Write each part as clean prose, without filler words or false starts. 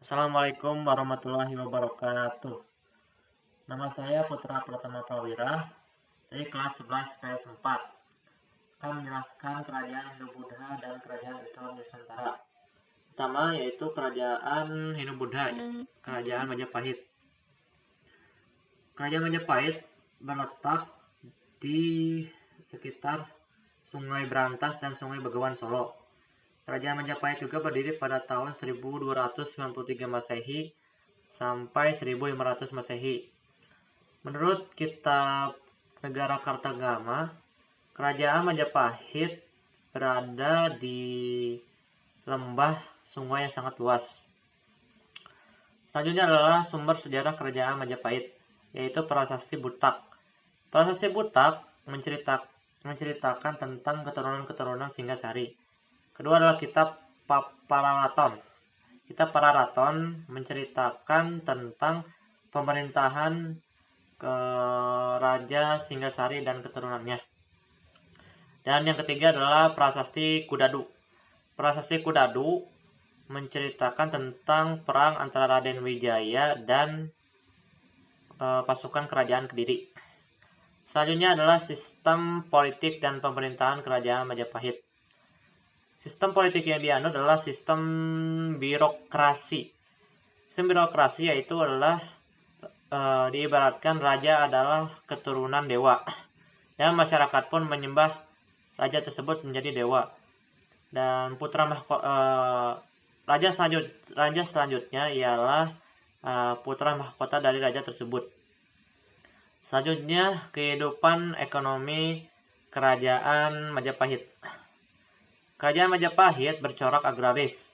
Assalamualaikum warahmatullahi wabarakatuh. Nama saya Putra Pratama Prawira dari kelas 11 PS4. Akan menjelaskan kerajaan Hindu-Buddha dan kerajaan Islam Nusantara. Pertama yaitu kerajaan Hindu-Buddha, kerajaan Majapahit. Kerajaan Majapahit berletak di sekitar Sungai Berantas dan Sungai Begawan Solo. Kerajaan Majapahit juga berdiri pada tahun 1293 Masehi sampai 1500 Masehi. Menurut kitab Negara Kartagama, kerajaan Majapahit berada di lembah sungai yang sangat luas. Selanjutnya adalah sumber sejarah kerajaan Majapahit, yaitu Prasasti Butak. Prasasti Butak menceritakan tentang keturunan-keturunan Singgasari. Kedua adalah kitab Pararaton. Kitab Pararaton menceritakan tentang pemerintahan Raja Singgasari dan keturunannya. Dan yang ketiga adalah Prasasti Kudadu. Prasasti Kudadu menceritakan tentang perang antara Raden Wijaya dan pasukan kerajaan Kediri. Selanjutnya adalah sistem politik dan pemerintahan kerajaan Majapahit. Sistem politik yang dianut adalah sistem birokrasi. Sistem birokrasi yaitu adalah diibaratkan raja adalah keturunan dewa, dan masyarakat pun menyembah raja tersebut menjadi dewa. Dan raja selanjutnya ialah putra mahkota dari raja tersebut. Selanjutnya kehidupan ekonomi kerajaan Majapahit. Kerajaan Majapahit bercorak agraris.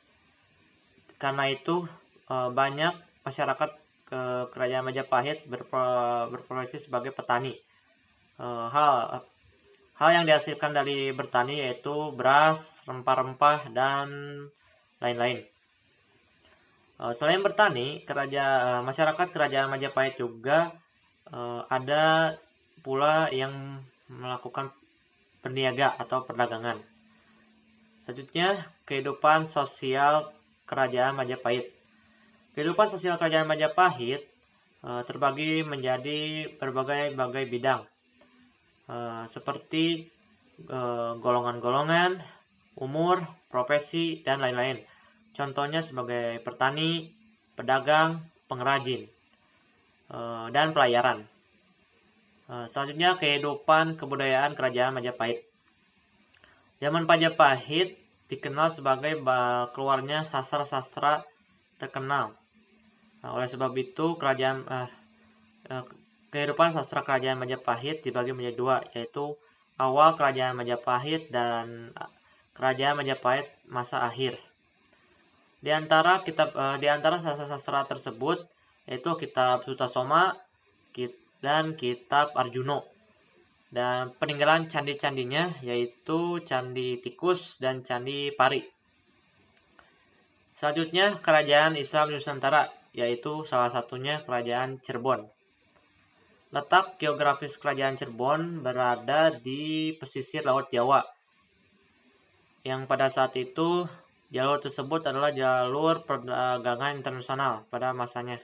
Karena itu banyak masyarakat kerajaan Majapahit berprofesi sebagai petani. Hal yang dihasilkan dari bertani yaitu beras, rempah-rempah, dan lain-lain. Selain bertani, masyarakat kerajaan Majapahit juga ada pula yang melakukan berniaga atau perdagangan. Selanjutnya, kehidupan sosial kerajaan Majapahit. Kehidupan sosial kerajaan Majapahit terbagi menjadi berbagai bidang, seperti golongan-golongan, umur, profesi, dan lain-lain. Contohnya sebagai petani, pedagang, pengrajin, dan pelayaran. Selanjutnya, kehidupan kebudayaan kerajaan Majapahit. Zaman Majapahit dikenal sebagai keluarnya sastra-sastra terkenal. Oleh sebab itu, kehidupan sastra kerajaan Majapahit dibagi menjadi dua, yaitu awal kerajaan Majapahit dan kerajaan Majapahit masa akhir. Di antara sastra-sastra tersebut yaitu kitab Sutasoma dan kitab Arjuno. Dan peninggalan candi-candinya yaitu Candi Tikus dan Candi Pari. Selanjutnya kerajaan Islam Nusantara, yaitu salah satunya kerajaan Cirebon. Letak geografis kerajaan Cirebon berada di pesisir Laut Jawa, yang pada saat itu jalur tersebut adalah jalur perdagangan internasional pada masanya.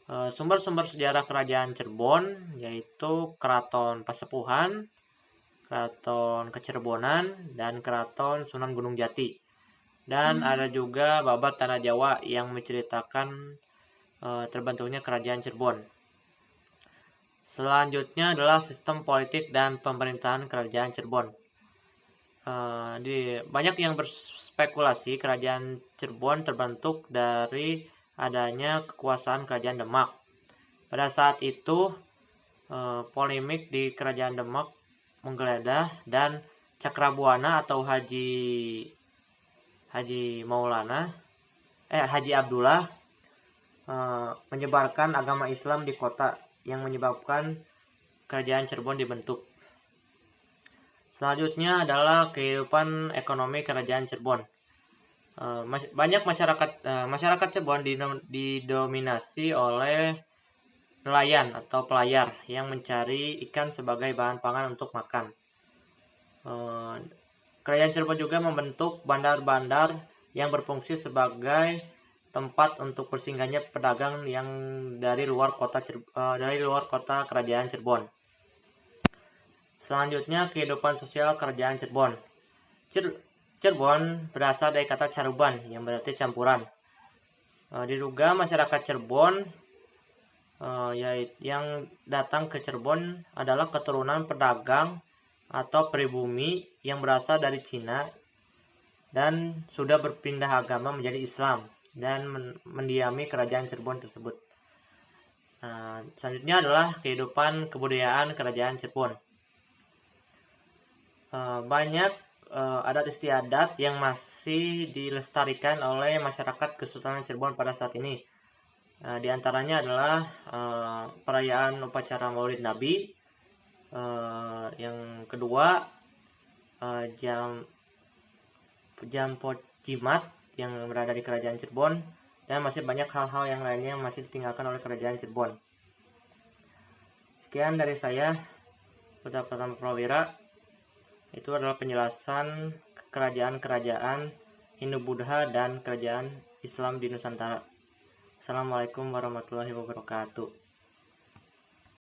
Sumber-sumber sejarah kerajaan Cirebon yaitu Keraton Pasepuhan, Keraton Kecirebonan, dan Keraton Sunan Gunung Jati. Dan ada juga Babat Tanah Jawa yang menceritakan terbentuknya kerajaan Cirebon. Selanjutnya adalah sistem politik dan pemerintahan kerajaan Cirebon. Banyak yang berspekulasi kerajaan Cirebon terbentuk dari adanya kekuasaan kerajaan Demak. Pada saat itu polemik di kerajaan Demak menggeledah, dan Cakrabuana atau Haji Abdullah menyebarkan agama Islam di kota, yang menyebabkan kerajaan Cirebon dibentuk. Selanjutnya adalah kehidupan ekonomi kerajaan Cirebon. Banyak masyarakat Cirebon didominasi oleh nelayan atau pelayar yang mencari ikan sebagai bahan pangan untuk makan. Kerajaan Cirebon juga membentuk bandar-bandar yang berfungsi sebagai tempat untuk bersinggahnya pedagang yang dari luar kota kerajaan Cirebon. Selanjutnya, kehidupan sosial kerajaan Cirebon. Cirebon berasal dari kata caruban yang berarti campuran. Diduga masyarakat Cirebon yang datang ke Cirebon adalah keturunan pedagang atau pribumi yang berasal dari Cina dan sudah berpindah agama menjadi Islam dan mendiami kerajaan Cirebon tersebut. Selanjutnya adalah kehidupan kebudayaan kerajaan Cirebon. Banyak adat istiadat yang masih dilestarikan oleh masyarakat Kesultanan Cirebon pada saat ini. Di antaranya adalah perayaan upacara Maulid Nabi, yang kedua Jampot Jimat yang berada di kerajaan Cirebon, dan masih banyak hal-hal yang lainnya yang masih ditinggalkan oleh kerajaan Cirebon. Sekian dari saya, Putra Pratama Prawira. Itu adalah penjelasan kerajaan-kerajaan Hindu-Buddha dan kerajaan Islam di Nusantara. Assalamualaikum warahmatullahi wabarakatuh.